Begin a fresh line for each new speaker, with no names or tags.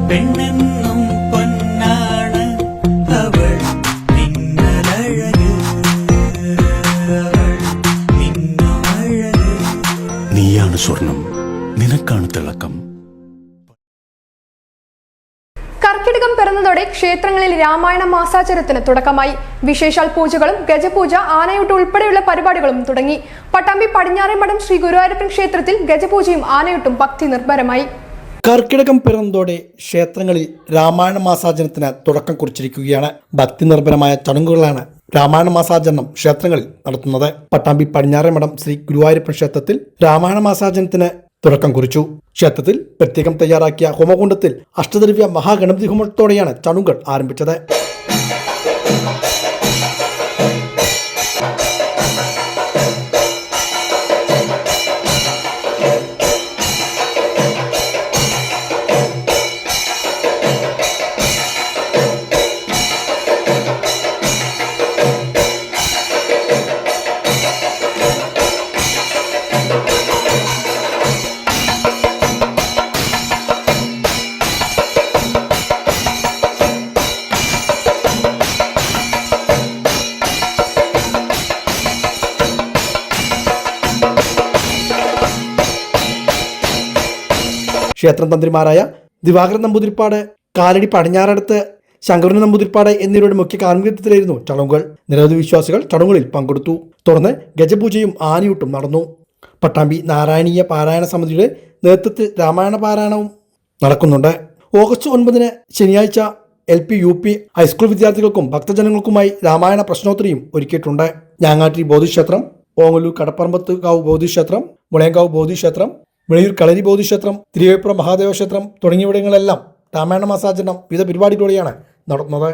പെണ്ണെന്നും പൊന്നാണ് അവൾ മിന്നലഴക്, അവൾ മിന്നുമഴക്.
നീയാണ് സ്വർണം, നിനക്കാണ് തിളക്കം.
കർക്കിടകം പിറന്നതോടെ ക്ഷേത്രങ്ങളിൽ രാമായണ മാസാചരണത്തിന് തുടക്കമായി. വിശേഷാൽ പൂജകളും ഗജപൂജ, ആനയൂട്ട് ഉൾപ്പെടെയുള്ള പരിപാടികളും തുടങ്ങി. പട്ടാമ്പി പടിഞ്ഞാറേമഠം ശ്രീ ഗുരുവായൂരപ്പൻ ക്ഷേത്രത്തിൽ ഗജപൂജയും ആനയൂട്ടും ഭക്തി നിർഭരമായി.
കർക്കിടകം പിറന്നതോടെ ക്ഷേത്രങ്ങളിൽ രാമായണ മാസാചരണത്തിന് തുടക്കം കുറിച്ചിരിക്കുകയാണ്. ഭക്തി നിർഭരമായ ചടങ്ങുകളാണ് രാമായണ മാസാചരണം ക്ഷേത്രങ്ങളിൽ നടത്തുന്നത്. പട്ടാമ്പി പടിഞ്ഞാറേമഠം ശ്രീ ഗുരുവായൂരപ്പൻ ക്ഷേത്രത്തിൽ രാമായണ മാസാചരണത്തിന് തുടക്കം കുറിച്ചു. ക്ഷേത്രത്തിൽ പ്രത്യേകം തയ്യാറാക്കിയ ഹോമകുണ്ടത്തിൽ അഷ്ടദ്രവ്യ മഹാഗണപതി ഹോമത്തോടെയാണ് ചടങ്ങുകൾ ആരംഭിച്ചത്. ക്ഷേത്രം തന്ത്രിമാരായ ദിവാകരൻ നമ്പൂതിരിപ്പാട്, കാലടി പടിഞ്ഞാറടുത്ത് ശങ്കരൻ നമ്പൂതിരിപ്പാട് എന്നിവരുടെ മുഖ്യ കാർമ്മികത്വത്തിലായിരുന്നു ചടങ്ങുകൾ. നിരവധി വിശ്വാസികൾ ചടങ്ങുകളിൽ പങ്കെടുത്തു. തുടർന്ന് ഗജപൂജയും ആനയൂട്ടും നടന്നു. പട്ടാമ്പി നാരായണീയ പാരായണ സമിതിയുടെ നേതൃത്വത്തിൽ രാമായണ പാരായണവും നടക്കുന്നുണ്ട്. ഓഗസ്റ്റ് 9 ശനിയാഴ്ച LP, UP, ഹൈസ്കൂൾ വിദ്യാർത്ഥികൾക്കും ഭക്തജനങ്ങൾക്കുമായി രാമായണ പ്രശ്നോത്തരിയും ഒരുക്കിയിട്ടുണ്ട്. ഞാങ്ങാട്ടി ബോധിക്ഷേത്രം, ഓങ്ങല്ലൂർ കടപ്പറമ്പത്ത് കാവ് ബോധിക്ഷേത്രം, മുളയങ്കാവ് ബോധിക്ഷേത്രം, വിളയൂർ കളരി ബോധിക്ഷേത്രം, തിരുവേപ്പുറം മഹാദേവ ക്ഷേത്രം തുടങ്ങിയവിടങ്ങളിലെല്ലാം രാമായണ മാസാചരണം വിവിധ പരിപാടികളോടെയാണ് നടത്തുന്നത്.